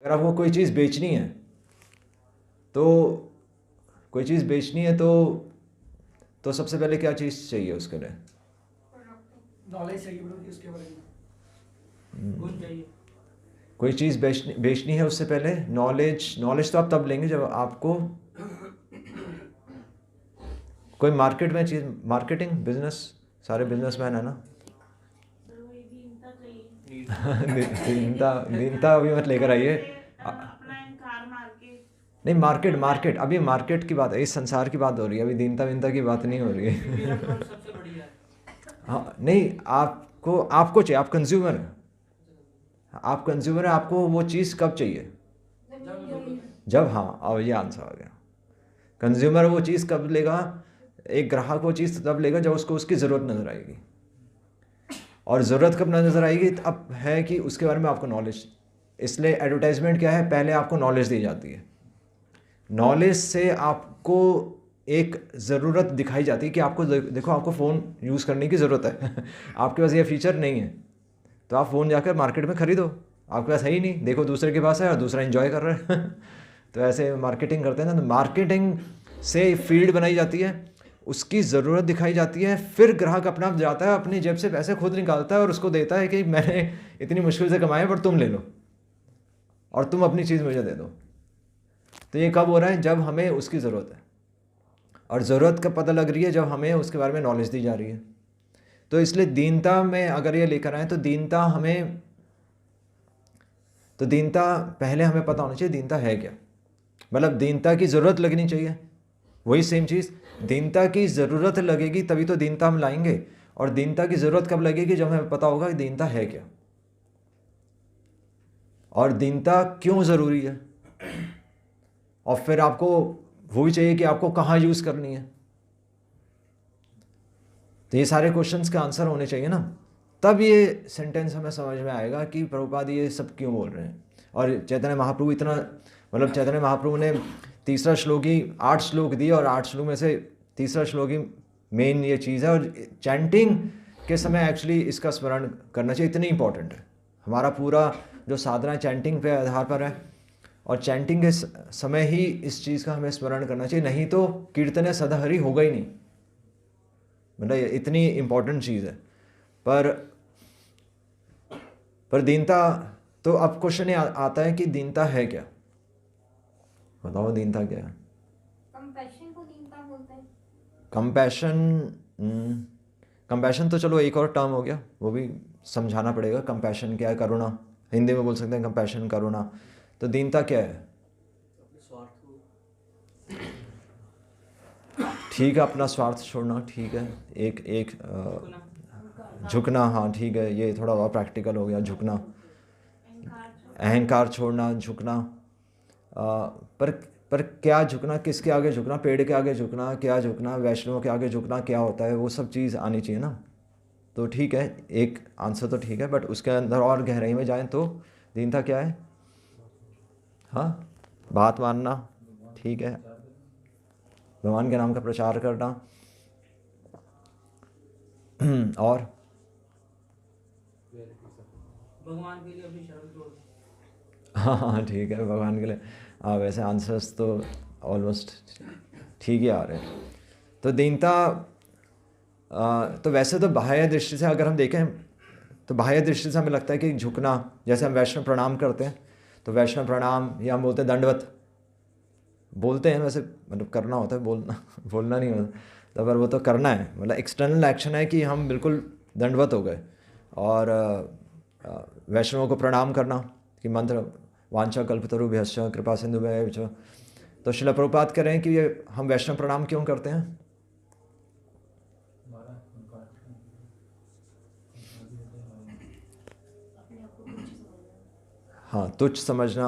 अगर आपको कोई चीज़ बेचनी है तो सबसे पहले क्या चीज़ चाहिए उसके लिए? नॉलेज चाहिए ब्रो कि उसके बारे में गुण चाहिए। कोई चीज़ बेचनी है उससे पहले नॉलेज तो आप तब लेंगे जब आपको कोई मार्केट में चीज़, मार्केटिंग, बिजनेस, सारे बिजनेसमैन है ना। दीनता अभी मत लेकर आइए। नहीं, मार्केट अभी मार्केट की बात है, इस संसार की बात हो रही है, अभी दीनता विनता की बात नहीं हो रही मेरा है। प्रोडक्ट सबसे बढ़िया है। हाँ नहीं, आपको चाहिए, आप कंज्यूमर हैं, आपको वो चीज़ कब चाहिए? जब जरूरत है। जब, हाँ अब ये आंसर आ गया। कंज्यूमर वो चीज़ कब लेगा, एक ग्राहक वो चीज़ तब लेगा जब उसको उसकी ज़रूरत नज़र आएगी। और ज़रूरत कब नज़र आएगी? तो अब है कि उसके बारे में आपको नॉलेज, इसलिए एडवर्टाइजमेंट क्या है, पहले आपको नॉलेज दी जाती है। नॉलेज से आपको एक ज़रूरत दिखाई जाती है कि आपको देखो आपको फ़ोन यूज़ करने की ज़रूरत है। आपके पास ये फीचर नहीं है तो आप फ़ोन जाकर मार्केट में ख़रीदो, आपके पास है ही नहीं, देखो दूसरे के पास है और दूसरा एंजॉय कर रहा है। तो ऐसे मार्केटिंग करते हैं ना, तो मार्केटिंग से फील्ड बनाई जाती है, उसकी ज़रूरत दिखाई जाती है, फिर ग्राहक अपना आप जाता है, अपनी जेब से पैसे खुद निकालता है और उसको देता है कि मैंने इतनी मुश्किल से कमाए पर तुम ले लो और तुम अपनी चीज़ मुझे दे दो। तो ये कब हो रहा है? जब हमें उसकी ज़रूरत है, और ज़रूरत कब पता लग रही है? जब हमें उसके बारे में नॉलेज दी जा रही है। तो इसलिए दीनता में अगर ये लेकर आए तो दीनता पहले हमें पता होना चाहिए दीनता है क्या। मतलब दीनता की ज़रूरत लगनी चाहिए, वही सेम चीज़, दीनता की ज़रूरत लगेगी तभी तो दीनता हम लाएंगे। और दीनता की ज़रूरत कब लगेगी? जब हमें पता होगा कि दीनता है क्या और दीनता क्यों ज़रूरी है। और फिर आपको वो भी चाहिए कि आपको कहाँ यूज़ करनी है। तो ये सारे क्वेश्चंस का आंसर होने चाहिए ना, तब ये सेंटेंस हमें समझ में आएगा कि प्रभुपाद ये सब क्यों बोल रहे हैं। और चैतन्य महाप्रभु इतना, मतलब चैतन्य महाप्रभु ने तीसरा श्लोक ही 8 श्लोक दिए और 8 श्लोक में से तीसरा श्लोक ही मेन ये चीज़ है। और चैंटिंग के समय एक्चुअली इसका स्मरण करना चाहिए, इतनी इंपॉर्टेंट है। हमारा पूरा जो साधना चैंटिंग पे आधार पर है और चैंटिंग के समय ही इस चीज़ का हमें स्मरण करना चाहिए, नहीं तो कीर्तन सदाहरि होगा ही नहीं। मतलब इतनी इम्पोर्टेंट चीज़ है। पर दीनता, तो अब क्वेश्चन आता है कि दीनता है क्या? बताओ दीनता क्या है? कंपैशन को दीनता बोलते हैं। कंपैशन, कंपैशन तो चलो एक और टर्म हो गया, वो भी समझाना पड़ेगा। कंपैशन क्या है? करुणा, हिंदी में बोल सकते हैं कंपैशन, करुणा। तो दीनता क्या है? अपने स्वार्थ को ठीक है, अपना स्वार्थ छोड़ना, ठीक है। एक एक झुकना। झुकना, हाँ ठीक है, ये थोड़ा और प्रैक्टिकल हो गया, झुकना। अहंकार छोड़ना, झुकना। पर पर क्या झुकना? किसके आगे झुकना? पेड़ के आगे झुकना? क्या झुकना? वैष्णव के आगे झुकना? क्या होता है? वो सब चीज़ आनी चाहिए ना। तो ठीक है, एक आंसर तो ठीक है, बट उसके अंदर और गहराई में जाएं तो दीनता क्या है? हाँ, बात मानना, ठीक है, भगवान के नाम का प्रचार करना। और भगवान के लिए अपनी शरण छोड़ दो। हाँ ठीक है, भगवान के लिए। हाँ, वैसे आंसर्स तो ऑलमोस्ट ठीक ही आ रहे हैं। तो दीनता, तो वैसे तो बाह्य दृष्टि से अगर हम देखें तो बाह्य दृष्टि से हमें लगता है कि झुकना, जैसे हम वैष्णव प्रणाम करते हैं तो वैष्णव प्रणाम, या हम बोलते हैं दंडवत, बोलते हैं वैसे, मतलब करना होता है, बोलना बोलना नहीं होता। तो पर वो तो करना है, मतलब एक्सटर्नल एक्शन है कि हम बिल्कुल दंडवत हो गए। और वैष्णवों को प्रणाम करना कि मंत्र वांछा कल्पतरुभ्यश्च कृपा सिंधुभ्यश्च च। तो श्रील प्रभुपाद कह रहे हैं कि ये हम वैष्णव प्रणाम क्यों करते हैं? हाँ, तुच्छ समझना।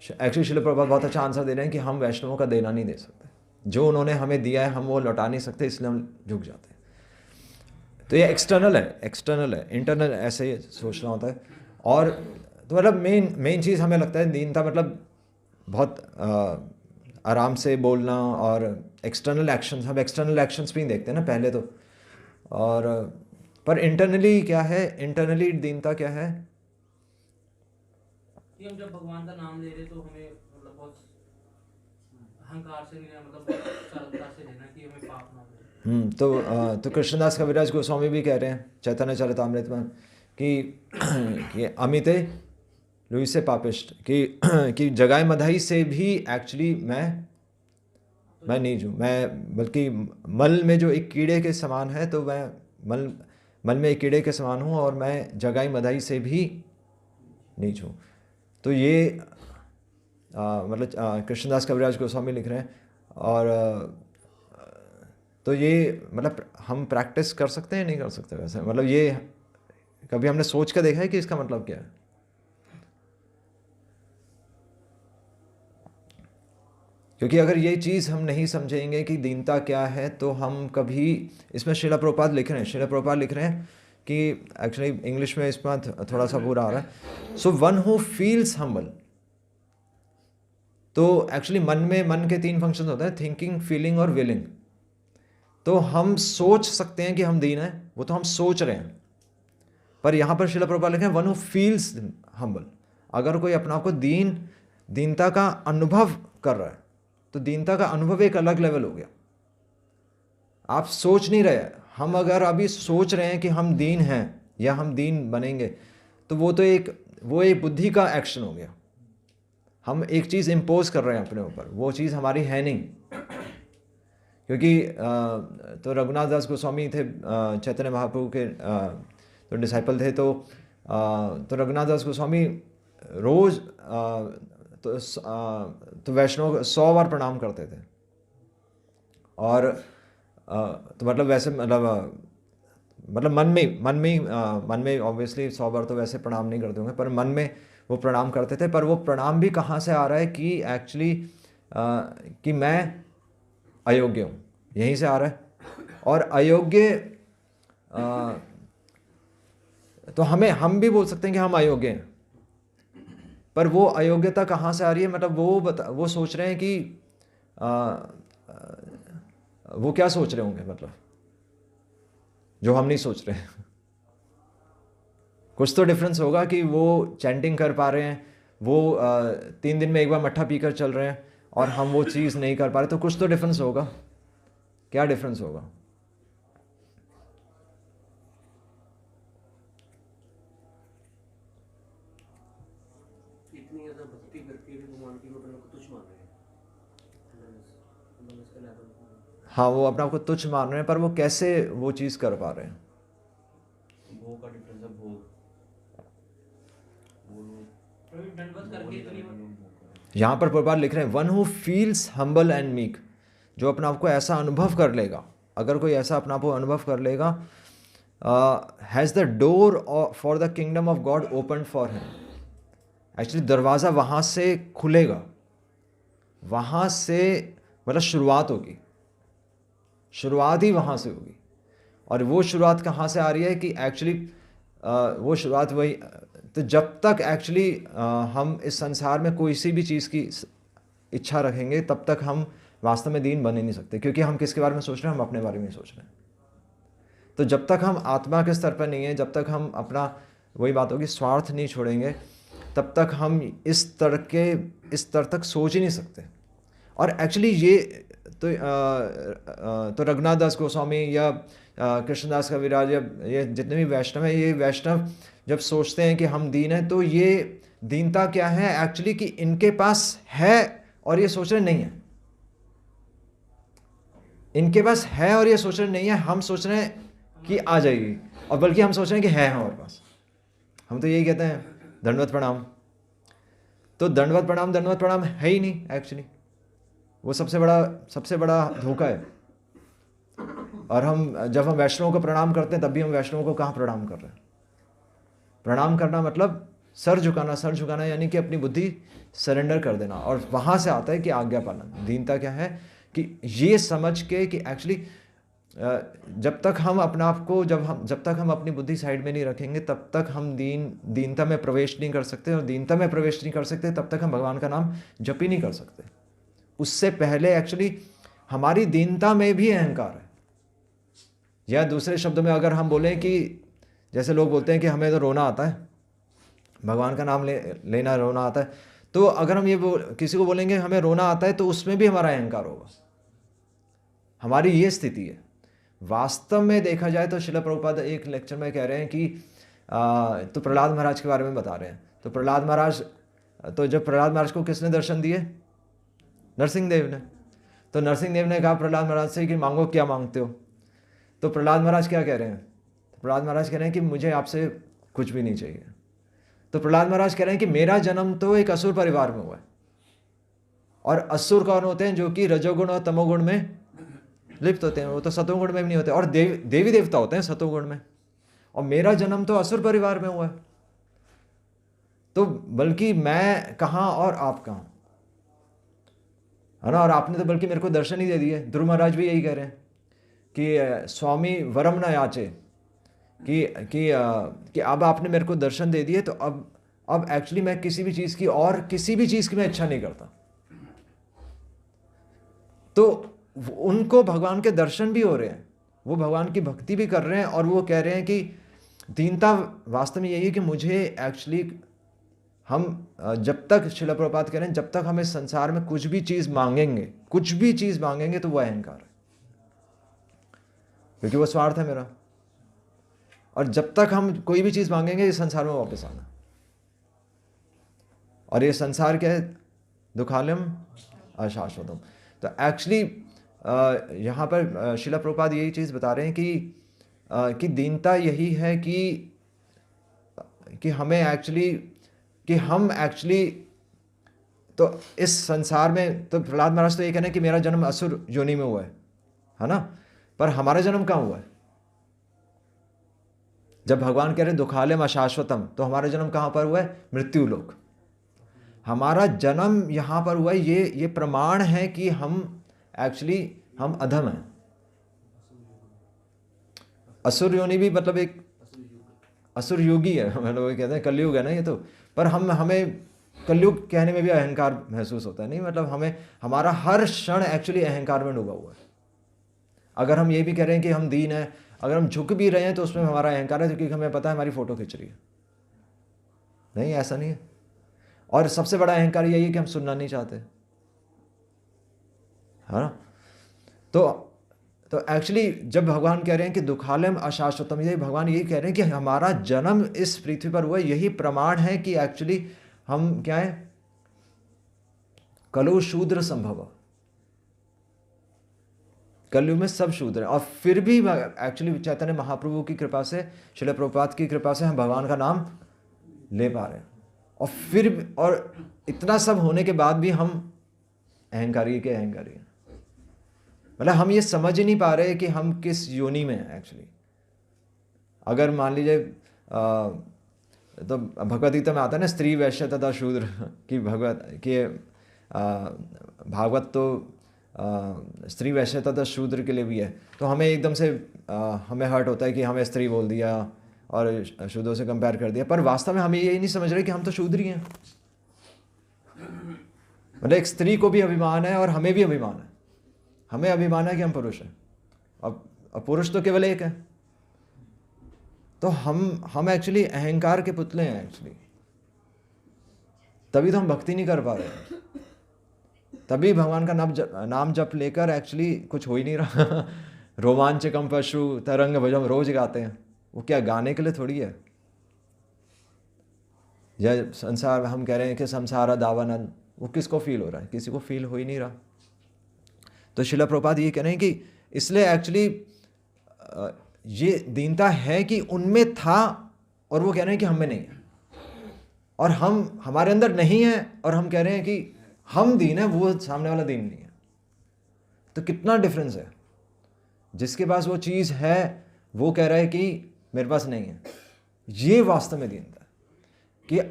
एक्चुअली श्रील प्रभुपाद बहुत अच्छा आंसर दे रहे हैं कि हम वैष्णवों का देना नहीं दे सकते, जो उन्होंने हमें दिया है हम वो लौटा नहीं सकते, इसलिए हम झुक जाते हैं। तो ये एक्सटर्नल है, इंटरनल ऐसे ही सोचना होता है। और तो मतलब मेन चीज़ हमें लगता है दीनता मतलब बहुत आराम से बोलना और एक्सटर्नल एक्शंस, हम एक्सटर्नल एक्शंस भी नहीं देखते ना पहले तो। और पर इंटरनली क्या है? इंटरनली दीनता क्या है? कि हम जब भगवान का नाम ले रहे तो हमें मतलब बहुत अहंकार से नहीं लेना, मतलब बहुत सरलता से लेना कि हमें पाप ना हो। तो कृष्णदास कविराज गोस्वामी भी कह रहे हैं चैतन्य चरितामृत में कि अमिते लुई से पापिष्ट कि जगाई मधाई से भी एक्चुअली मैं नीच हूँ, मैं बल्कि मल में जो एक कीड़े के समान है, तो मैं मल में एक कीड़े के समान हूँ और मैं जगाई मधाई से भी नीच हूँ। तो ये मतलब कृष्णदास कविराज गोस्वामी लिख रहे हैं। और तो ये मतलब हम प्रैक्टिस कर सकते हैं नहीं कर सकते वैसे, मतलब ये कभी हमने सोच कर देखा है कि इसका मतलब क्या है? क्योंकि अगर ये चीज़ हम नहीं समझेंगे कि दीनता क्या है, तो हम कभी, इसमें श्रीला प्रभुपाद लिख रहे हैं कि एक्चुअली इंग्लिश में इसमें थोड़ा सा बुरा आ रहा है। So one who feels humble, तो एक्चुअली मन के 3 फंक्शन होते हैं, थिंकिंग, फीलिंग और विलिंग। तो हम सोच सकते हैं कि हम दीन हैं, वो तो हम सोच रहे हैं, पर यहाँ पर श्रीला प्रभुपाद लिखे हैं वन हु फील्स हम्बल। अगर कोई अपना आपको दीनता का अनुभव कर रहा है, तो दीनता का अनुभव एक अलग लेवल हो गया। आप सोच नहीं रहे। हम अगर अभी सोच रहे हैं कि हम दीन हैं या हम दीन बनेंगे, तो वो एक बुद्धि का एक्शन हो गया। हम एक चीज़ इम्पोज कर रहे हैं अपने ऊपर, वो चीज़ हमारी है नहीं। क्योंकि तो रघुनाथ दास गोस्वामी थे, चैतन्य महाप्रभु के तो डिसाइपल थे। तो रघुनाथ दास गोस्वामी रोज़ तो वैष्णव 100 बार प्रणाम करते थे। और तो मतलब वैसे मतलब मन में ऑब्वियसली 100 बार तो वैसे प्रणाम नहीं करते होंगे, पर मन में वो प्रणाम करते थे। पर वो प्रणाम भी कहाँ से आ रहा है कि एक्चुअली कि मैं अयोग्य हूँ, यहीं से आ रहा है। और अयोग्य तो हम भी बोल सकते हैं कि हम अयोग्य हैं, पर वो अयोग्यता कहाँ से आ रही है? मतलब वो सोच रहे हैं कि वो क्या सोच रहे होंगे, मतलब जो हम नहीं सोच रहे हैं। कुछ तो डिफरेंस होगा कि वो चैंटिंग कर पा रहे हैं, वो 3 दिन में एक बार मट्ठा पीकर चल रहे हैं, और हम वो चीज़ नहीं कर पा रहे। तो कुछ तो डिफरेंस होगा। क्या डिफरेंस होगा? इतनी ज़्यादा भक्ति करके भी भगवान की अपने को तुच्छ मान रहे हैं। हाँ, वो अपने आप को तुच्छ मान रहे हैं, पर वो कैसे वो चीज़ कर पा रहे हैं? भोग का डिफरेंस है। भोग दंडवत करके इतनी यहाँ पर प्रभुपाद लिख रहे हैं one who feels humble and meek, जो अपने आप को ऐसा अनुभव कर लेगा। अगर कोई ऐसा अपना आप को अनुभव कर लेगा, has the door for the kingdom of God open for him. Actually दरवाज़ा वहाँ से खुलेगा, वहाँ से मतलब शुरुआत होगी, शुरुआत ही वहाँ से होगी। और वो शुरुआत कहाँ से आ रही है कि एक्चुअली वो शुरुआत वही, तो जब तक एक्चुअली हम इस संसार में कोई सी भी चीज़ की इच्छा रखेंगे, तब तक हम वास्तव में दीन बन ही नहीं सकते। क्योंकि हम किसके बारे में सोच रहे हैं? हम अपने बारे में ही सोच रहे हैं। तो जब तक हम आत्मा के स्तर पर नहीं हैं, जब तक हम अपना, वही बात होगी, स्वार्थ नहीं छोड़ेंगे, तब तक हम इस स्तर तक सोच ही नहीं सकते। और एक्चुअली ये तो रघुनाथ दास गोस्वामी या कृष्णदास कविराज या ये जितने भी वैष्णव हैं, ये वैष्णव जब सोचते हैं कि हम दीन हैं, तो ये दीनता क्या है एक्चुअली कि इनके पास है और ये सोच रहे नहीं है। इनके पास है और ये सोच रहे नहीं है। हम सोच रहे हैं कि आ जाएगी, और बल्कि हम सोच रहे हैं कि है हमारे पास। हम तो यही कहते हैं दंडवत प्रणाम। तो दंडवत प्रणाम है ही नहीं एक्चुअली। वो सबसे बड़ा धोखा है। और जब हम वैष्णव को प्रणाम करते हैं, तब भी हम वैष्णव को कहाँ प्रणाम कर रहे हैं? प्रणाम करना मतलब सर झुकाना यानी कि अपनी बुद्धि सरेंडर कर देना। और वहाँ से आता है कि आज्ञा पालन। दीनता क्या है कि ये समझ के कि एक्चुअली जब तक हम अपने आप को जब तक हम अपनी बुद्धि साइड में नहीं रखेंगे, तब तक हम दीनता में प्रवेश नहीं कर सकते। और दीनता में प्रवेश नहीं कर सकते तब तक हम भगवान का नाम जप ही नहीं कर सकते। उससे पहले एक्चुअली हमारी दीनता में भी अहंकार है। या दूसरे शब्दों में अगर हम बोलें कि जैसे लोग बोलते हैं कि हमें तो रोना आता है, भगवान का नाम लेना रोना आता है, तो अगर हम ये किसी को बोलेंगे हमें रोना आता है, तो उसमें भी हमारा अहंकार होगा। हमारी ये स्थिति है। वास्तव में देखा जाए तो श्रील प्रभुपाद एक लेक्चर में कह रहे हैं कि तो प्रहलाद महाराज के बारे में बता रहे हैं। तो प्रहलाद महाराज, तो जब प्रहलाद महाराज को किसने दर्शन दिए? नरसिंह देव ने। तो नरसिंह देव ने कहा प्रहलाद महाराज से कि मांगो, क्या मांगते हो? तो प्रहलाद महाराज क्या कह रहे हैं? प्रहलाद महाराज कह रहे हैं कि मुझे आपसे कुछ भी नहीं चाहिए। तो प्रहलाद महाराज कह रहे हैं कि मेरा जन्म तो एक असुर परिवार में हुआ है, और असुर कौन होते हैं? जो कि रजोगुण और तमोगुण में लिप्त होते हैं, वो तो सतोगुण में भी नहीं होते। और देवी देवता होते हैं सतोगुण में, और मेरा जन्म तो असुर परिवार में हुआ है। तो बल्कि मैं कहाँ और आप कहाँ, है ना? और आपने तो बल्कि मेरे को दर्शन ही दे दिए। ध्रुव महाराज भी यही कह रहे हैं कि स्वामी वरम न याचे, कि अब आपने मेरे को दर्शन दे दिए, तो अब एक्चुअली मैं किसी भी चीज़ की, और किसी भी चीज़ की मैं इच्छा नहीं करता। तो उनको भगवान के दर्शन भी हो रहे हैं, वो भगवान की भक्ति भी कर रहे हैं, और वो कह रहे हैं कि दीनता वास्तव में यही है कि मुझे एक्चुअली, हम जब तक श्रील प्रभुपाद कह रहे हैं, जब तक हम इस संसार में कुछ भी चीज़ मांगेंगे, कुछ भी चीज़ मांगेंगे, तो वो अहंकार है, क्योंकि वो स्वार्थ है मेरा। और जब तक हम कोई भी चीज़ मांगेंगे, इस संसार में वापस आना। और ये संसार क्या है? दुखालयम अशाश्वतम। तो एक्चुअली यहाँ पर श्रील प्रभुपाद यही चीज़ बता रहे हैं कि दीनता यही है कि हमें एक्चुअली, कि हम एक्चुअली, तो इस संसार में, तो प्रहलाद महाराज तो ये कहना है कि मेरा जन्म असुर योनि में हुआ है ना? पर हमारा जन्म कहाँ हुआ है? जब भगवान कह रहे दुखालयम अशाश्वतम, तो हमारा जन्म कहाँ पर हुआ है? मृत्यु लोक। हमारा जन्म यहाँ पर हुआ है, ये प्रमाण है कि हम एक्चुअली हम अधम हैं। असुर योनि भी मतलब एक असुर योगी है, मतलब वो कहते हैं कलयुग है ना ये तो। पर हमें कलयुग कहने में भी अहंकार महसूस होता है, नहीं? मतलब हमें, हमारा हर क्षण एक्चुअली अहंकार में डूबा हुआ है। अगर हम ये भी कह रहे हैं कि हम दीन है, अगर हम झुक भी रहे हैं, तो उसमें हमारा अहंकार है, क्योंकि हमें पता है हमारी फोटो खींच रही है। नहीं, ऐसा नहीं है। और सबसे बड़ा अहंकार यही है कि हम सुनना नहीं चाहते, है ना? तो एक्चुअली जब भगवान कह रहे हैं कि दुखालयम अशाश्वतम, ये भगवान यही कह रहे हैं कि हमारा जन्म इस पृथ्वी पर हुआ, यही प्रमाण है कि एक्चुअली हम क्या है? कलो शूद्र संभव। कलयुग में सब शूद्र हैं, और फिर भी एक्चुअली चैतन्य महाप्रभु की कृपा से, श्रील प्रभुपाद की कृपा से हम भगवान का नाम ले पा रहे हैं। और फिर, और इतना सब होने के बाद भी हम अहंकारी हैं। मतलब हम ये समझ ही नहीं पा रहे कि हम किस योनि में हैं एक्चुअली। अगर मान लीजिए तो भगवद गीता में आता है ना, स्त्री वैश्य तथा शूद्र की भागवत तो स्त्री वैश्य तथा शूद्र के लिए भी है। तो हमें एकदम से हमें हर्ट होता है कि हमें स्त्री बोल दिया और शूद्रों से कंपेयर कर दिया, पर वास्तव में हम यही नहीं समझ रहे कि हम तो शूद्र ही हैं। मतलब एक स्त्री को भी अभिमान है और हमें भी अभिमान है। हमें अभिमान है कि हम पुरुष हैं, अब पुरुष तो केवल एक है। तो हम एक्चुअली अहंकार के पुतले हैं एक्चुअली। तभी तो हम भक्ति नहीं कर पा रहे, तभी भगवान का नाम जप लेकर एक्चुअली कुछ हो ही नहीं रहा। रोमांचकम पशु तरंग भजम रोज गाते हैं, वो क्या गाने के लिए थोड़ी है। यह संसार, हम कह रहे हैं कि संसार दावानंद, वो किसको फील हो रहा है? किसी को फील हो ही नहीं रहा। तो श्रील प्रभुपाद ये कह रहे हैं कि इसलिए एक्चुअली ये दीनता है कि उनमें था, और वो कह रहे हैं कि हम में नहीं है, और हम हमारे अंदर नहीं है, और हम कह रहे हैं कि हम दीन है, वो सामने वाला दीन नहीं है। तो कितना डिफरेंस है। जिसके पास वो चीज़ है वो कह रहा है कि मेरे पास नहीं है। ये वास्तव में दीनता है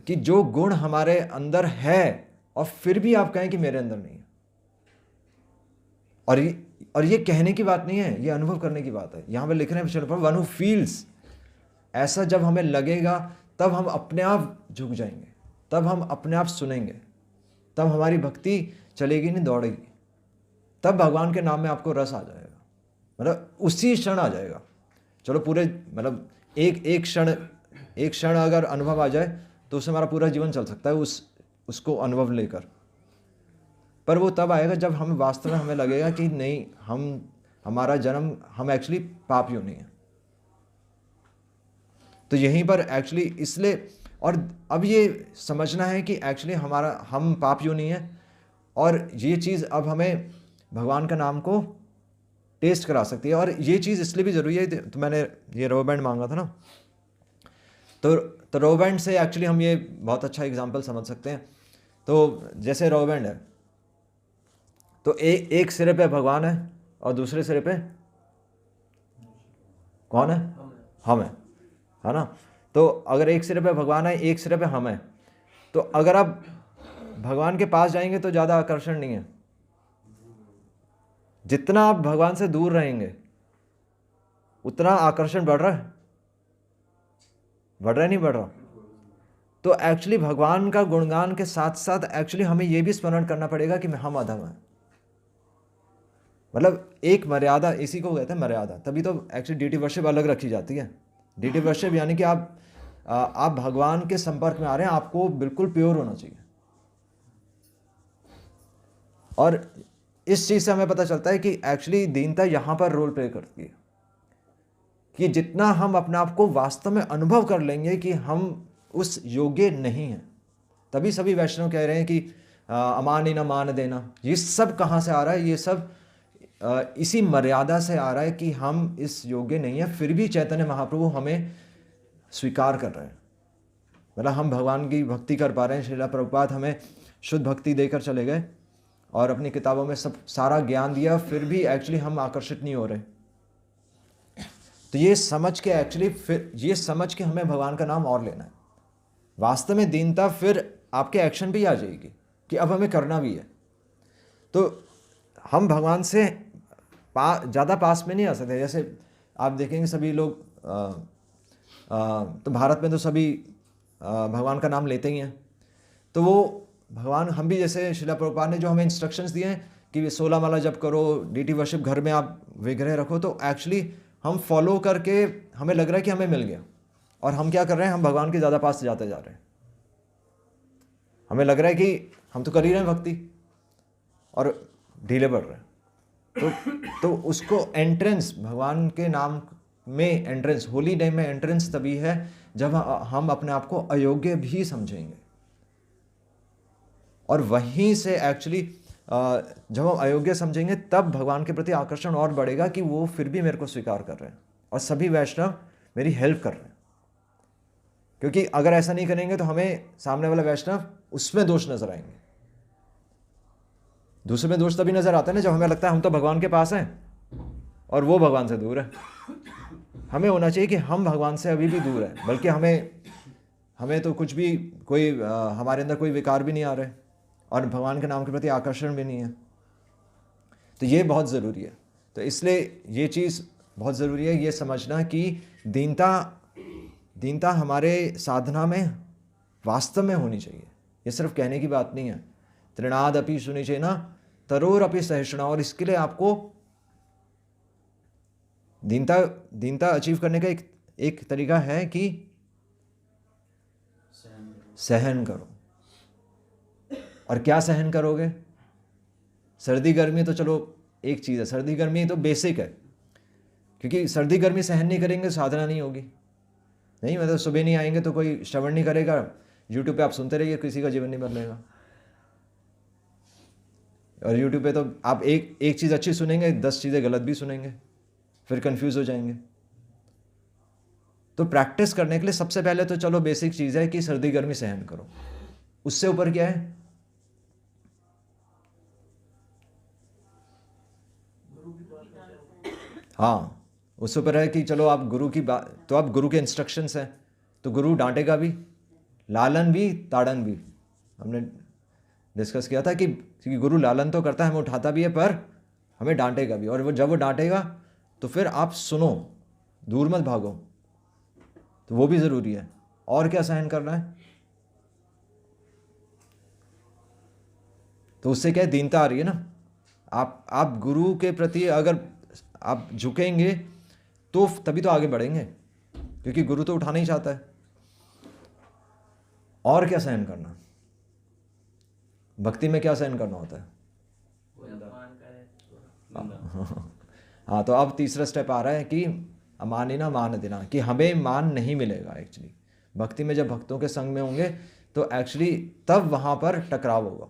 कि जो गुण हमारे अंदर है और फिर भी आप कहें कि मेरे अंदर नहीं है। और ये कहने की बात नहीं है, ये अनुभव करने की बात है। यहाँ पे लिख रहे हैं वन हू फील्स। ऐसा जब हमें लगेगा तब हम अपने आप झुक जाएंगे, तब हम अपने आप सुनेंगे, तब हमारी भक्ति चलेगी नहीं, दौड़ेगी। तब भगवान के नाम में आपको रस आ जाएगा, मतलब उसी क्षण आ जाएगा। चलो पूरे मतलब एक क्षण एक क्षण अगर अनुभव आ जाए तो उससे हमारा पूरा जीवन चल सकता है उसको अनुभव लेकर। पर वो तब आएगा जब हम वास्तव में हमें लगेगा कि नहीं, हमारा जन्म, हम एक्चुअली पाप योनि है। तो यहीं पर एक्चुअली इसलिए, और अब ये समझना है कि एक्चुअली हम पाप योनि है, और ये चीज़ अब हमें भगवान का नाम को टेस्ट करा सकती है। और ये चीज़ इसलिए भी ज़रूरी है, तो मैंने ये रबर बैंड मांगा था ना, तो रबर बैंड से एक्चुअली हम ये बहुत अच्छा एग्जांपल समझ सकते हैं। तो जैसे रबर बैंड है, तो एक सिरे पे भगवान है और दूसरे सिरे पे कौन है? हम है ना। तो अगर एक सिरे पे भगवान है, एक सिरे पे हम है, तो अगर आप भगवान के पास जाएंगे तो ज़्यादा आकर्षण नहीं है। जितना आप भगवान से दूर रहेंगे उतना आकर्षण बढ़ रहा है, नहीं बढ़ रहा। तो एक्चुअली भगवान का गुणगान के साथ साथ एक्चुअली हमें यह भी स्मरण करना पड़ेगा कि हम अधम हैं। मतलब एक मर्यादा, इसी को कहते हैं मर्यादा। तभी तो एक्चुअली डीटी वर्शिप अलग रखी जाती है। डीटी वर्शिप यानी कि आप भगवान के संपर्क में आ रहे हैं, आपको बिल्कुल प्योर होना चाहिए। और इस चीज़ से हमें पता चलता है कि एक्चुअली दीनता यहाँ पर रोल प्ले करती है, कि जितना हम अपने आप को वास्तव में अनुभव कर लेंगे कि हम उस योग्य नहीं हैं। तभी सभी वैष्णव कह रहे हैं कि अमान ही न मान देना। ये सब कहाँ से आ रहा है? ये सब इसी मर्यादा से आ रहा है कि हम इस योग्य नहीं है, फिर भी चैतन्य महाप्रभु हमें स्वीकार कर रहे हैं। मतलब हम भगवान की भक्ति कर पा रहे हैं। श्रीला प्रभुपाद हमें शुद्ध भक्ति देकर चले गए और अपनी किताबों में सब सारा ज्ञान दिया, फिर भी एक्चुअली हम आकर्षित नहीं हो रहे। तो ये समझ के एक्चुअली, फिर ये समझ के हमें भगवान का नाम और लेना है। वास्तव में दीनता फिर आपके एक्शन पे ही आ जाएगी कि अब हमें करना भी है। तो हम भगवान से ज़्यादा पास में नहीं आ सकते। जैसे आप देखेंगे सभी लोग तो भारत में तो सभी भगवान का नाम लेते ही हैं। तो वो भगवान, हम भी जैसे शिला प्रभुपाद ने जो हमें इंस्ट्रक्शंस दिए हैं कि 16 माला जप करो, डीटी वर्शिप घर में आप विग्रह रखो, तो एक्चुअली हम फॉलो करके हमें लग रहा है कि हमें मिल गया। और हम क्या कर रहे हैं? हम भगवान के ज़्यादा पास जाते जा रहे हैं। हमें लग रहा है कि हम तो कर ही रहे हैं भक्ति और ढीले बढ़ रहे हैं। तो उसको एंट्रेंस, भगवान के नाम में एंट्रेंस, होली नेम में एंट्रेंस तभी है जब हम अपने आप को अयोग्य भी समझेंगे। और वहीं से एक्चुअली जब हम अयोग्य समझेंगे तब भगवान के प्रति आकर्षण और बढ़ेगा कि वो फिर भी मेरे को स्वीकार कर रहे हैं और सभी वैष्णव मेरी हेल्प कर रहे हैं। क्योंकि अगर ऐसा नहीं करेंगे तो हमें सामने वाला वैष्णव उसमें दोष नजर आएंगे। दूसरे में दोष तभी नजर आता है ना जब हमें लगता है हम तो भगवान के पास हैं और वो भगवान से दूर है। हमें होना चाहिए कि हम भगवान से अभी भी दूर हैं, बल्कि हमें तो कुछ भी, कोई हमारे अंदर कोई विकार भी नहीं आ रहे और भगवान के नाम के प्रति आकर्षण भी नहीं है। तो ये बहुत ज़रूरी है। तो इसलिए ये चीज़ बहुत ज़रूरी है, ये समझना कि दीनता हमारे साधना में वास्तव में होनी चाहिए। ये सिर्फ कहने की बात नहीं है। तृणाद अपि सुनिचेना तरोर अपि सहिष्णुना। और इसके लिए आपको दीनता अचीव करने का एक तरीका है कि सहन करो। और क्या सहन करोगे? सर्दी गर्मी तो चलो एक चीज़ है, सर्दी गर्मी तो बेसिक है, क्योंकि सर्दी गर्मी सहन नहीं करेंगे साधना नहीं होगी। नहीं, मतलब सुबह नहीं आएंगे तो कोई श्रवण नहीं करेगा, यूट्यूब पे आप सुनते रहिए, किसी का जीवन नहीं बदलेगा। और यूट्यूब पे तो आप एक चीज़ अच्छी सुनेंगे, 10 चीज़ें गलत भी सुनेंगे, फिर कंफ्यूज हो जाएंगे। तो प्रैक्टिस करने के लिए सबसे पहले तो चलो बेसिक चीज़ है कि सर्दी गर्मी सहन करो। उससे ऊपर क्या है? हाँ, उससे ऊपर है कि चलो आप गुरु की बात, तो आप गुरु के इंस्ट्रक्शंस हैं, तो गुरु डांटेगा भी, लालन भी, ताड़न भी। हमने डिस्कस किया था कि गुरु लालन तो करता है, हमें उठाता भी है, पर हमें डांटेगा भी। और वो जब वो डांटेगा तो फिर आप सुनो, दूर मत भागो। तो वो भी ज़रूरी है। और क्या सहन करना है? तो उससे क्या दीनता आ रही है ना। आप गुरु के प्रति अगर आप झुकेंगे तो तभी तो आगे बढ़ेंगे, क्योंकि गुरु तो उठाना ही चाहता है। और क्या सहन करना? भक्ति में क्या सहन करना होता है? कोई अपमान करे तो हाँ, तो अब तीसरा स्टेप आ रहा है कि अमानिना मान देना, कि हमें मान नहीं मिलेगा एक्चुअली। भक्ति में जब भक्तों के संग में होंगे तो एक्चुअली तब वहाँ पर टकराव होगा।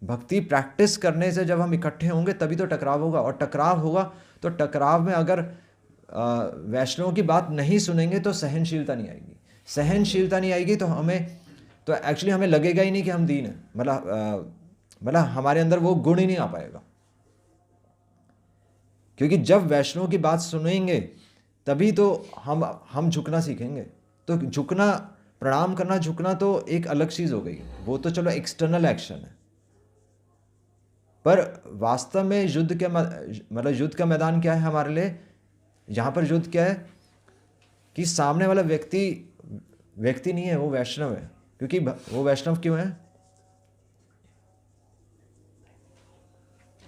भक्ति प्रैक्टिस करने से जब हम इकट्ठे होंगे तभी तो टकराव होगा, और टकराव होगा तो टकराव में अगर वैष्णवों की बात नहीं सुनेंगे तो सहनशीलता नहीं आएगी। सहनशीलता नहीं आएगी तो एक्चुअली हमें लगेगा ही नहीं कि हम दीन हैं, मतलब हमारे अंदर वो गुण ही नहीं आ पाएगा। क्योंकि जब वैष्णव की बात सुनेंगे तभी तो हम झुकना सीखेंगे। तो झुकना, प्रणाम करना, झुकना तो एक अलग चीज़ हो गई, वो तो चलो एक्सटर्नल एक्शन है। पर वास्तव में युद्ध का मैदान क्या है हमारे लिए? यहाँ पर युद्ध क्या है कि सामने वाला व्यक्ति नहीं है, वो वैष्णव है। क्योंकि वो वैष्णव क्यों है?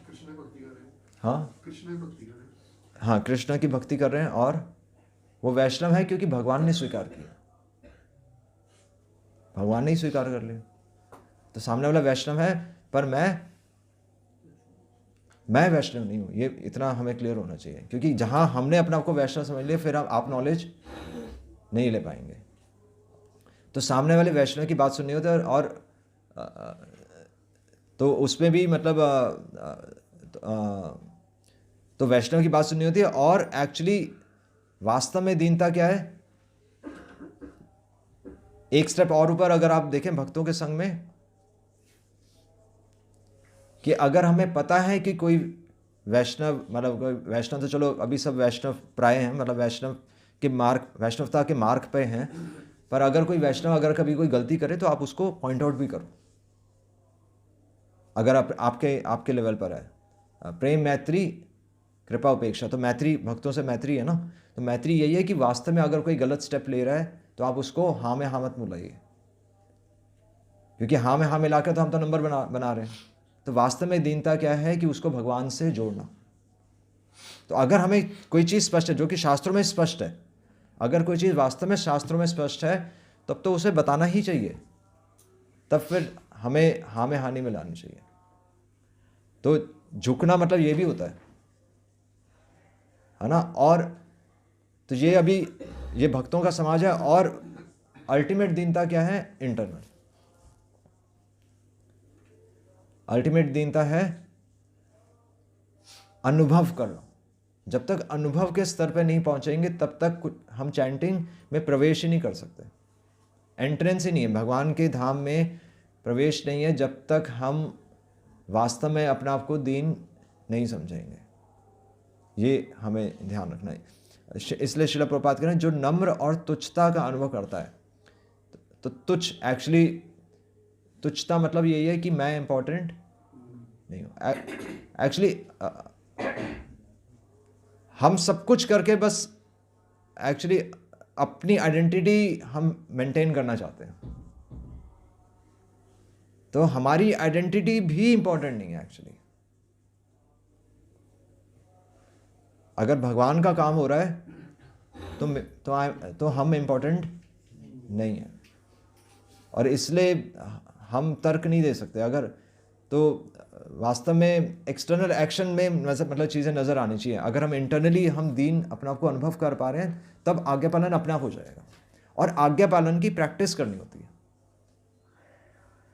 कृष्ण भक्ति कर रहे हैं। हाँ, कृष्ण भक्ति कर रहे हैं। हाँ, कृष्ण की भक्ति कर रहे हैं, और वो वैष्णव है क्योंकि भगवान ने स्वीकार किया, भगवान ने ही स्वीकार कर लिया। तो सामने वाला वैष्णव है, पर मैं वैष्णव नहीं हूँ, ये इतना हमें क्लियर होना चाहिए। क्योंकि जहाँ हमने अपने आप को वैष्णव समझ लिया, फिर आप नॉलेज नहीं ले पाएंगे। तो सामने वाले वैष्णव की बात सुननी होती है, और तो उसमें भी मतलब तो वैष्णव की बात सुननी होती है। और एक्चुअली वास्तव में दीनता क्या है? एक स्टेप और ऊपर अगर आप देखें भक्तों के संग में, कि अगर हमें पता है कि कोई वैष्णव, मतलब वैष्णव तो चलो अभी सब वैष्णव प्राय हैं, मतलब वैष्णवता के मार्ग पे हैं, पर अगर कोई वैष्णव अगर कभी कोई गलती करे तो आप उसको पॉइंट आउट भी करो, अगर आपके लेवल पर है। प्रेम, मैत्री, कृपा, उपेक्षा। तो मैत्री, भक्तों से मैत्री है ना, तो मैत्री यही है कि वास्तव में अगर कोई गलत स्टेप ले रहा है तो आप उसको हाँ में हाँ मत मिलाइए, क्योंकि हाँ में हाँ मिलाकर तो हम तो नंबर बना रहे हैं। तो वास्तव में दीनता क्या है कि उसको भगवान से जोड़ना। तो अगर हमें कोई चीज़ स्पष्ट है, जो कि शास्त्रों में स्पष्ट है, अगर कोई चीज़ वास्तव में शास्त्रों में स्पष्ट है तब तो उसे बताना ही चाहिए, तब फिर हमें हाँ में हाँ नहीं मिलानी चाहिए। तो झुकना मतलब ये भी होता है ना। और तो ये भक्तों का समाज है। और अल्टीमेट दीनता क्या है? इंटरनल। अल्टीमेट दीनता है अनुभव करना। जब तक अनुभव के स्तर पर नहीं पहुंचेंगे तब तक हम चैंटिंग में प्रवेश ही नहीं कर सकते। एंट्रेंस ही नहीं है, भगवान के धाम में प्रवेश नहीं है जब तक हम वास्तव में अपने आप को दीन नहीं समझेंगे। ये हमें ध्यान रखना है। इसलिए श्रील प्रभुपाद कह रहे हैं, जो नम्र और तुच्छता का अनुभव करता है, तो तुच्छता मतलब यही है कि मैं इम्पोर्टेंट नहीं हूँ। एक्चुअली हम सब कुछ करके बस एक्चुअली अपनी आइडेंटिटी हम मेंटेन करना चाहते हैं, तो हमारी आइडेंटिटी भी इंपॉर्टेंट नहीं है एक्चुअली। अगर भगवान का काम हो रहा है तो हम इम्पोर्टेंट नहीं है, और इसलिए हम तर्क नहीं दे सकते। अगर तो वास्तव में एक्सटर्नल एक्शन में मतलब चीज़ें नज़र आनी चाहिए। अगर हम इंटरनली हम दीन अपने आप को अनुभव कर पा रहे हैं तब आज्ञा पालन अपने आप हो जाएगा। और आज्ञा पालन की प्रैक्टिस करनी होती है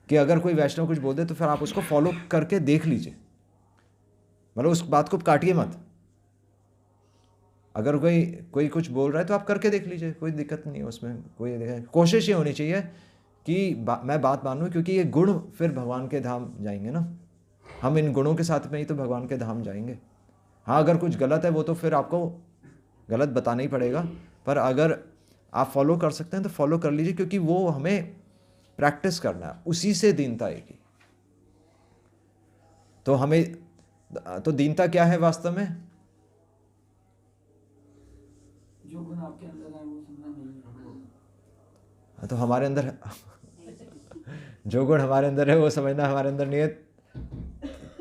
कि अगर कोई वैष्णव कुछ बोल दे तो फिर आप उसको फॉलो करके देख लीजिए, मतलब उस बात को काटिए मत। अगर कोई कुछ बोल रहा है तो आप करके देख लीजिए, कोई दिक्कत नहीं है उसमें। कोशिश ये होनी चाहिए कि मैं बात मानूं, क्योंकि ये गुण फिर भगवान के धाम जाएंगे ना। हम इन गुणों के साथ में ही तो भगवान के धाम जाएंगे। हाँ, अगर कुछ गलत है वो तो फिर आपको गलत बताना ही पड़ेगा, पर अगर आप फॉलो कर सकते हैं तो फॉलो कर लीजिए, क्योंकि वो हमें प्रैक्टिस करना है, उसी से दीनता आएगी। तो दीनता क्या है वास्तव में? जो गुण आपके अंदर है वो समझना नहीं है। तो हमारे अंदर जो गुण हमारे अंदर है वो समझना हमारे अंदर नहीं है,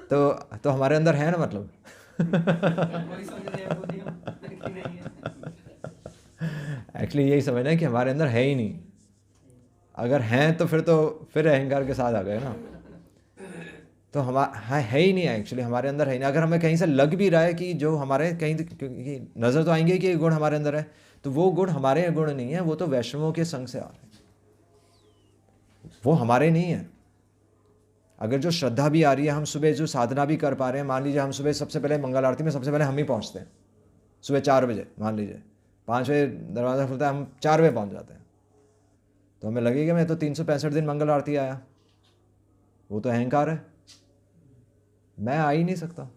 तो हमारे अंदर है ना, मतलब वही समझ रहे हैं, वो नहीं हम देखते नहीं है। एक्चुअली यही समझना है कि हमारे अंदर है ही नहीं। अगर हैं तो फिर अहंकार के साथ आ गए ना। तो है ही नहीं एक्चुअली, हमारे अंदर है ही नहीं। अगर हमें कहीं से लग भी रहा है कि जो हमारे कहीं क्योंकि नज़र तो आएंगे कि ये गुण हमारे अंदर है, तो वो गुण हमारे गुण नहीं है, वो तो वैष्णवों के संग से आ रहे हैं, वो हमारे नहीं है। अगर जो श्रद्धा भी आ रही है, हम सुबह जो साधना भी कर पा रहे हैं, मान लीजिए हम सुबह सबसे पहले मंगल आरती में सबसे पहले हम ही पहुंचते हैं, सुबह 4 बजे, मान लीजिए 5 बजे दरवाज़ा खुलता है, हम 4 बजे पहुंच जाते हैं, तो हमें लगेगा मैं तो 365 दिन मंगल आरती आया। वो तो अहंकार है, मैं आ ही नहीं सकता।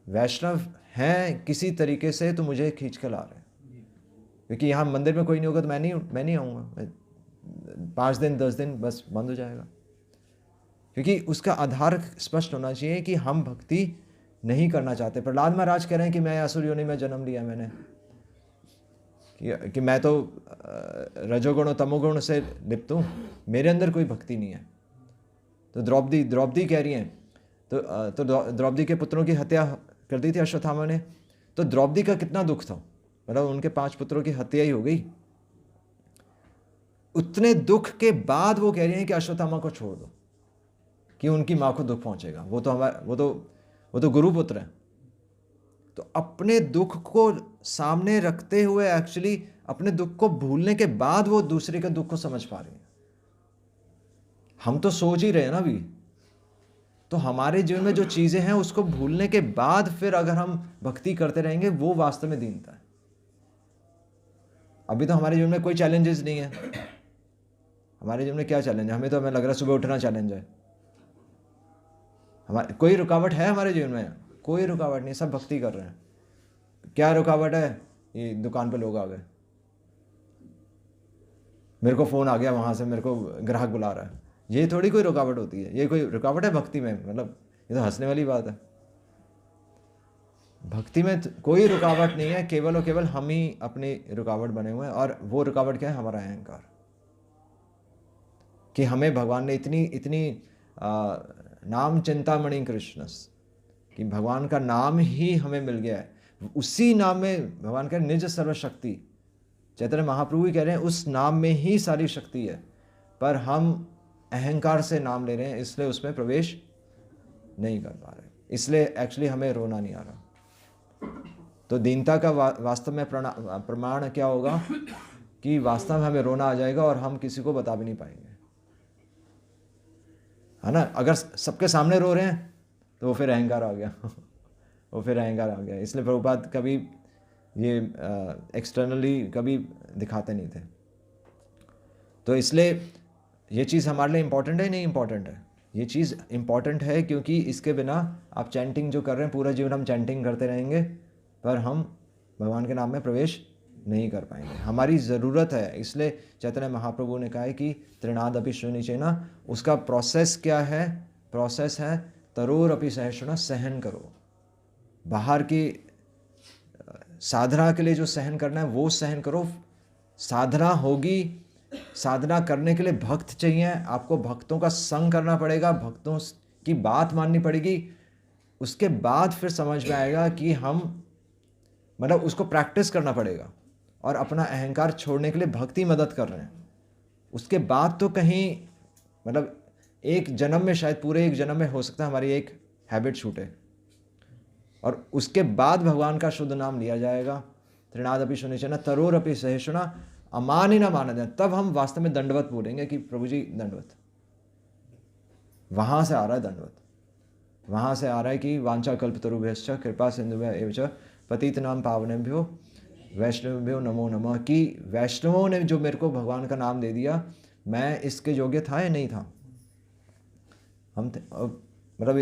वैष्णव हैं किसी तरीके से तो मुझे खींच के ला रहे हैं, क्योंकि यहाँ मंदिर में कोई नहीं होगा तो मैं नहीं आऊँगा। 5 दिन 10 दिन बस बंद हो जाएगा, क्योंकि उसका आधार स्पष्ट होना चाहिए कि हम भक्ति नहीं करना चाहते। प्रहलाद महाराज कह रहे हैं कि मैं असुर योनि में जन्म लिया मैंने, कि मैं तो रजोगुण और तमोगुण से लिप्त हूँ, मेरे अंदर कोई भक्ति नहीं है। तो द्रौपदी कह रही हैं, तो द्रौपदी के पुत्रों की हत्या कर दी थी अश्वत्थामा ने, तो द्रौपदी का कितना दुख था, मतलब उनके 5 पुत्रों की हत्या ही हो गई। उतने दुख के बाद वो कह रही हैं कि अश्वत्थामा को छोड़ दो, कि उनकी माँ को दुख पहुंचेगा, वो तो गुरुपुत्र है। तो अपने दुख को सामने रखते हुए एक्चुअली अपने दुख को भूलने के बाद वो दूसरे के दुख को समझ पा रही है। हम तो सोच ही रहे हैं ना अभी, तो हमारे जीवन में जो चीजें हैं उसको भूलने के बाद फिर अगर हम भक्ति करते रहेंगे, वो वास्तव में दीनता है। अभी तो हमारे जीवन में कोई चैलेंजेस नहीं है। हमारे जीवन में क्या चैलेंज है? हमें लग रहा है सुबह उठना चैलेंज है। हमारे कोई रुकावट है हमारे जीवन में? कोई रुकावट नहीं, सब भक्ति कर रहे हैं। क्या रुकावट है? ये दुकान पे लोग आ गए, मेरे को फोन आ गया वहां से, मेरे को ग्राहक बुला रहा है, ये थोड़ी कोई रुकावट होती है। ये कोई रुकावट है भक्ति में? मतलब ये तो हंसने वाली बात है। भक्ति में कोई रुकावट नहीं है, केवल और केवल हम ही अपनी रुकावट बने हुए हैं। और वो रुकावट क्या है? हमारा अहंकार, कि हमें भगवान ने इतनी नाम चिंतामणि कृष्णस, कि भगवान का नाम ही हमें मिल गया है, उसी नाम में भगवान का निज सर्वशक्ति, चैतन्य महाप्रभु ही कह रहे हैं उस नाम में ही सारी शक्ति है, पर हम अहंकार से नाम ले रहे हैं, इसलिए उसमें प्रवेश नहीं कर पा रहे, इसलिए एक्चुअली हमें रोना नहीं आ रहा। तो दीनता का वास्तव में प्रमाण क्या होगा? कि वास्तव में हमें रोना आ जाएगा और हम किसी को बता भी नहीं पाएंगे, है ना। अगर सबके सामने रो रहे हैं तो वो फिर अहंकार आ गया वो फिर अहंकार आ गया। इसलिए प्रभुपाद कभी ये एक्सटर्नली कभी दिखाते नहीं थे। तो इसलिए ये चीज़ हमारे लिए इम्पॉर्टेंट है, नहीं इम्पॉर्टेंट है? ये चीज़ इम्पॉर्टेंट है, क्योंकि इसके बिना आप चैंटिंग जो कर रहे हैं, पूरा जीवन हम चैंटिंग करते रहेंगे, पर हम भगवान के नाम में प्रवेश नहीं कर पाएंगे। हमारी ज़रूरत है, इसलिए चैतन्य महाप्रभु ने कहा है कि त्रिनाद अपि शुनिचेना। उसका प्रोसेस क्या है? प्रोसेस है तरोर अपि सहिष्णुना, सहन करो। बाहर की साधना के लिए जो सहन करना है वो सहन करो। साधना होगी, साधना करने के लिए भक्त चाहिए, आपको भक्तों का संग करना पड़ेगा, भक्तों की बात माननी पड़ेगी। उसके बाद फिर समझ में आएगा कि हम, मतलब उसको प्रैक्टिस करना पड़ेगा, और अपना अहंकार छोड़ने के लिए भक्ति मदद कर रहे हैं। उसके बाद तो कहीं, मतलब एक जन्म में, शायद पूरे एक जन्म में हो सकता है हमारी एक हैबिट छूटे, और उसके बाद भगवान का शुद्ध नाम लिया जाएगा। त्रिनाद अपि शुनिचेना तरोर अपि सहिष्णुना अमानि न मानदेय। तब हम वास्तव में दंडवत बोलेंगे कि प्रभु जी दंडवत। वहां से आ रहा है दंडवत, वहां से आ रहा है कि वांछा कल्पतरुभ्यश्च कृपा सिंधुभ्यः एव च पतितनां पावनेभ्यो वैष्णवेभ्यो नमो नमः। कि वैष्णवों ने जो मेरे को भगवान का नाम दे दिया, मैं इसके योग्य था या नहीं था? हम मतलब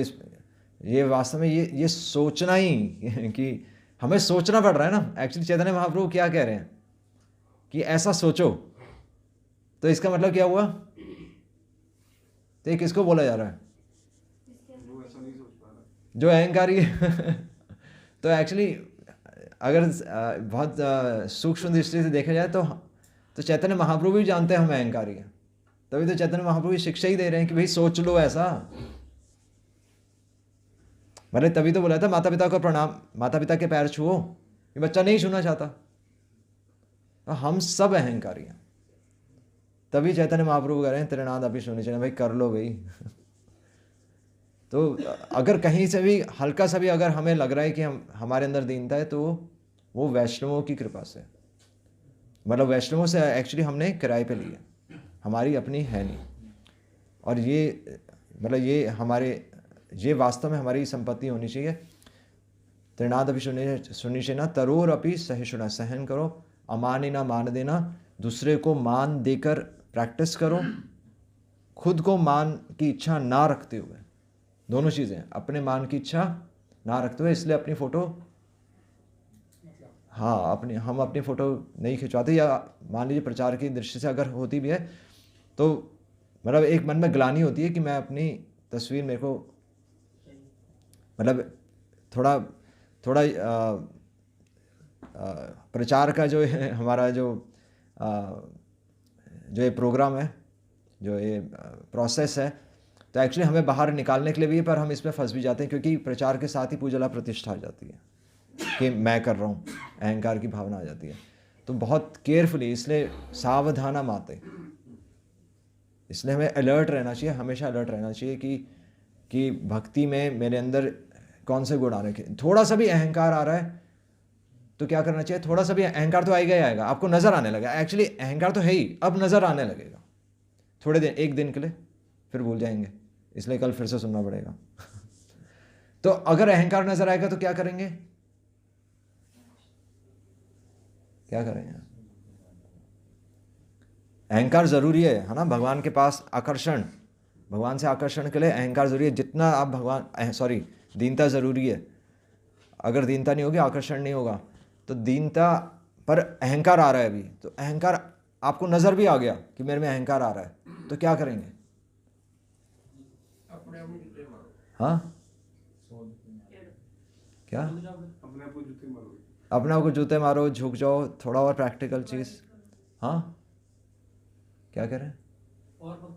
ये वास्तव में ये सोचना ही कि हमें सोचना पड़ रहा है ना। एक्चुअली चैतन्य महाप्रभु क्या कह रहे हैं कि ऐसा सोचो, तो इसका मतलब क्या हुआ? तो ये किसको बोला जा रहा है? वो ऐसा नहीं सोच पा रहा। जो अहंकारी है तो एक्चुअली अगर बहुत सूक्ष्म दृष्टि से देखा जाए तो चैतन्य महाप्रभु भी जानते हैं हम अहंकारी हैं, तभी तो चैतन्य महाप्रभु शिक्षा ही दे रहे हैं कि भाई सोच लो ऐसा। मैंने तभी तो बोला था माता पिता को प्रणाम, माता पिता के पैर छुओ, ये बच्चा नहीं छूना चाहता। तो हम सब अहंकारी हैं, तभी चैतन्य महाप्रभु कह रहे हैं त्रिनाद अभी सुनिश्चय, भाई कर लो भाई। तो अगर कहीं से भी हल्का सा भी अगर हमें लग रहा है कि हमारे अंदर दीनता है, तो वो वैष्णवों की कृपा से, मतलब वैष्णवों से एक्चुअली हमने किराए पे ली है, हमारी अपनी है नहीं। और ये मतलब ये वास्तव में हमारी संपत्ति होनी चाहिए। त्रिनाद अभी सुनिश्चय ना तरोर अपी सहिष्णुना, सहन करो, अमानी ना मान देना, दूसरे को मान देकर प्रैक्टिस करो, खुद को मान की इच्छा ना रखते हुए, दोनों चीज़ें, अपने मान की इच्छा ना रखते हुए। इसलिए अपनी फ़ोटो, हाँ हम अपनी फ़ोटो नहीं खिंचवाते, या मान लीजिए प्रचार की दृष्टि से अगर होती भी है तो मतलब एक मन में ग्लानि होती है कि मैं अपनी तस्वीर, मेरे को मतलब थोड़ा प्रचार का जो है हमारा जो ये प्रोग्राम है, जो ये प्रोसेस है, तो एक्चुअली हमें बाहर निकालने के लिए भी है, पर हम इसमें फंस भी जाते हैं, क्योंकि प्रचार के साथ ही पूजला प्रतिष्ठा आ जाती है कि मैं कर रहा हूँ, अहंकार की भावना आ जाती है। तो बहुत केयरफुली, इसलिए सावधाना माते, इसलिए हमें अलर्ट रहना चाहिए, हमेशा अलर्ट रहना चाहिए कि भक्ति में मेरे अंदर कौन से गुण आ रहे हैं। थोड़ा सा भी अहंकार आ रहा है तो क्या करना चाहिए, थोड़ा सा भी अहंकार तो आएगा ही आएगा, आपको नज़र आने लगेगा, एक्चुअली अहंकार तो है ही, अब नज़र आने लगेगा थोड़े दिन, एक दिन के लिए, फिर भूल जाएंगे, इसलिए कल फिर से सुनना पड़ेगा। तो अगर अहंकार नज़र आएगा तो क्या करेंगे, क्या करेंगे? अहंकार ज़रूरी है ना, भगवान के पास आकर्षण, भगवान से आकर्षण के लिए अहंकार ज़रूरी है। जितना आप दीनता ज़रूरी है। अगर दीनता नहीं होगी, आकर्षण नहीं होगा, तो दीनता पर अहंकार आ रहा है अभी, तो अहंकार आपको नज़र भी आ गया कि मेरे में अहंकार आ रहा है, तो क्या करेंगे? हाँ, क्या? अपने आप को जूते मारो, झुक जाओ, थोड़ा और प्रैक्टिकल चीज़। हाँ, क्या करें? और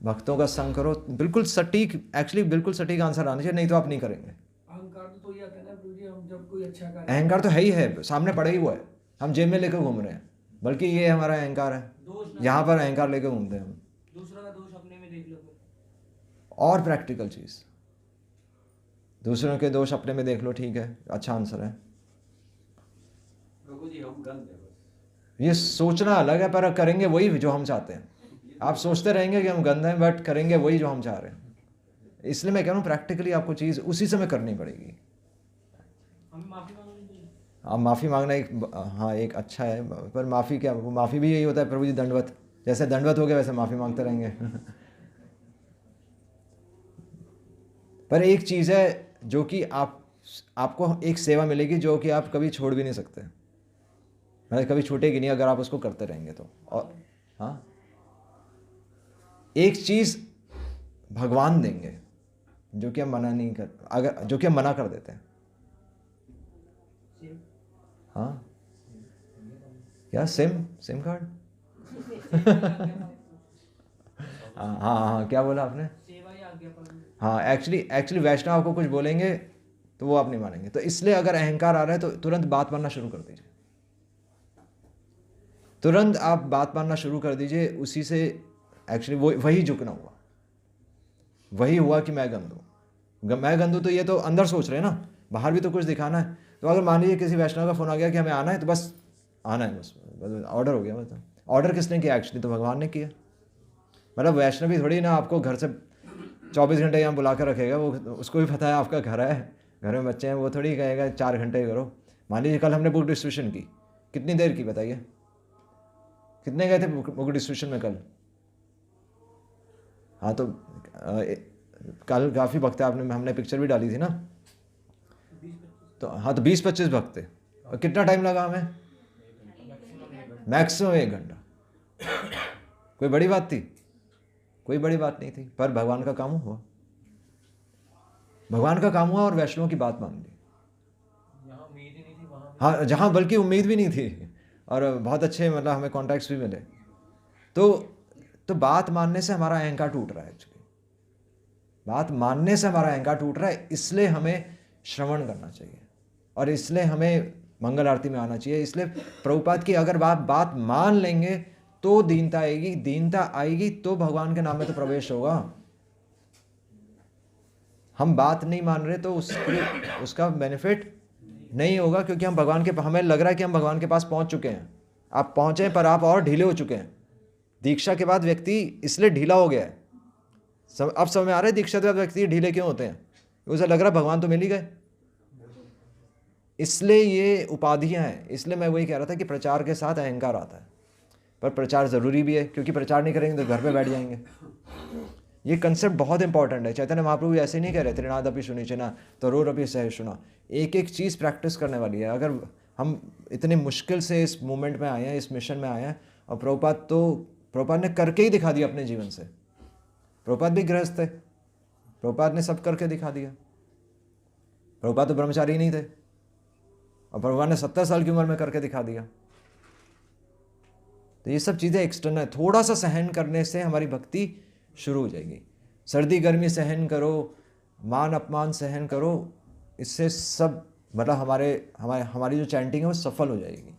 भक्तों का संग करो, बिल्कुल सटीक, एक्चुअली बिल्कुल सटीक आंसर आना चाहिए, नहीं तो आप नहीं करेंगे। अहंकार तो ये आता है ना प्रभु जी, हम जब कोई अच्छा कर, अहंकार तो है ही है, सामने पड़ा ही हुआ है, हम जेब में लेकर घूम रहे हैं, बल्कि ये हमारा अहंकार है, यहाँ पर अहंकार लेकर घूमते हैं हम। दूसरा का दोष अपने में देख लो। और प्रैक्टिकल चीज़, दूसरों के दोष अपने में देख लो, ठीक है, अच्छा आंसर है। प्रभु जी हम गंद है बस। ये सोचना अलग है, पर करेंगे वही जो हम चाहते हैं। आप सोचते रहेंगे कि हम गंदा हैं, बट करेंगे वही जो हम चाह रहे हैं। इसलिए मैं कह रहा हूँ प्रैक्टिकली आपको चीज़ उसी समय करनी पड़ेगी। हमें माफी मांगनी चाहिए। हाँ, माफ़ी मांगना एक अच्छा है, पर माफ़ी क्या, वो माफ़ी भी यही होता है प्रभु जी, दंडवत, जैसे दंडवत हो गया वैसे माफ़ी मांगते रहेंगे। पर एक चीज़ है जो कि आपको एक सेवा मिलेगी जो कि आप कभी छोड़ भी नहीं सकते, मतलब कभी छूटेगी नहीं अगर आप उसको करते रहेंगे तो। और हाँ, एक चीज़ भगवान देंगे जो कि हम मना नहीं कर, अगर जो कि हम मना कर देते हैं। हाँ, क्या? SIM card? हाँ, क्या बोला आपने? सेवा या आज्ञा पालन। हाँ, एक्चुअली वैष्णव आपको कुछ बोलेंगे तो वो आप नहीं मानेंगे, तो इसलिए अगर अहंकार आ रहा है तो तुरंत बात मानना शुरू कर दीजिए, तुरंत आप बात मानना शुरू कर दीजिए। उसी से एक्चुअली वही झुकना हुआ, वही हुआ कि मैं गंदू, तो ये तो अंदर सोच रहे हैं ना, बाहर भी तो कुछ दिखाना है। तो अगर मान लीजिए किसी वैष्णव का फ़ोन आ गया कि हमें आना है, तो बस आना है, बस ऑर्डर हो गया। मतलब ऑर्डर किसने किया? एक्चुअली तो भगवान ने किया। मतलब वैष्णव भी थोड़ी ना आपको घर से 24 घंटे यहाँ बुला कर रखेगा, वो उसको भी पता है आपका घर है, घर में बच्चे हैं, वो थोड़ी कहेगा 4 घंटे करो। मान लीजिए कल हमने बुक डिस्ट्रीब्यूशन की, कितनी देर की बताइए? कितने गए थे बुक डिस्ट्रीब्यूशन में कल? हाँ, तो कल काफ़ी भक्त हमने पिक्चर भी डाली थी ना, तो हाँ, तो 20-25 भक्त थे। और कितना टाइम लगा हमें? मैक्सिमम 1 घंटा। कोई बड़ी बात थी? कोई बड़ी बात नहीं थी, पर भगवान का काम हुआ, भगवान का काम हुआ और वैष्णव की बात मान ली। यहाँ उम्मीद ही नहीं थी, वहाँ हाँ, जहाँ बल्कि उम्मीद भी नहीं थी, और बहुत अच्छे मतलब हमें कॉन्टैक्ट्स भी मिले। तो बात मानने से हमारा अहंकार टूट रहा है। एक्चुअली बात मानने से हमारा अहंकार टूट रहा है, इसलिए हमें श्रवण करना चाहिए और इसलिए हमें मंगल आरती में आना चाहिए। इसलिए प्रभुपाद की अगर बात मान लेंगे तो दीनता आएगी, दीनता आएगी तो भगवान के नाम में तो प्रवेश होगा। हम बात नहीं मान रहे तो उसका बेनिफिट नहीं होगा, क्योंकि हम भगवान के, हमें लग रहा है कि हम भगवान के पास पहुंच चुके हैं। आप पहुंचे पर आप और ढीले हो चुके हैं। दीक्षा के बाद व्यक्ति इसलिए ढीला हो गया है। अब समझ में आ रहा है दीक्षा के बाद व्यक्ति ढीले क्यों होते हैं? उसे लग रहा है भगवान तो मिल ही गए, इसलिए ये उपाधियां हैं। इसलिए मैं वही कह रहा था कि प्रचार के साथ अहंकार आता है, पर प्रचार ज़रूरी भी है, क्योंकि प्रचार नहीं करेंगे तो घर पे बैठ जाएंगे। ये कंसेप्ट बहुत इंपॉर्टेंट है। चैतन्य महाप्रभु ऐसे नहीं कह रहे त्रिनादपि सुनिचना तरोरपि सहिष्णुना, एक एक चीज़ प्रैक्टिस करने वाली है। अगर हम इतने मुश्किल से इस मूवमेंट में आए हैं, इस मिशन में आए हैं, और प्रभुपाद ने करके ही दिखा दिया अपने जीवन से। प्रभुपाद भी गृहस्थ थे, प्रभुपाद ने सब करके दिखा दिया। प्रभुपाद तो ब्रह्मचारी नहीं थे, और प्रभुपाद ने 70 साल की उम्र में करके दिखा दिया। तो ये सब चीज़ें एक्सटर्नल है। थोड़ा सा सहन करने से हमारी भक्ति शुरू हो जाएगी। सर्दी गर्मी सहन करो, मान अपमान सहन करो, इससे सब मतलब हमारी जो चैंटिंग है वो सफल हो जाएगी।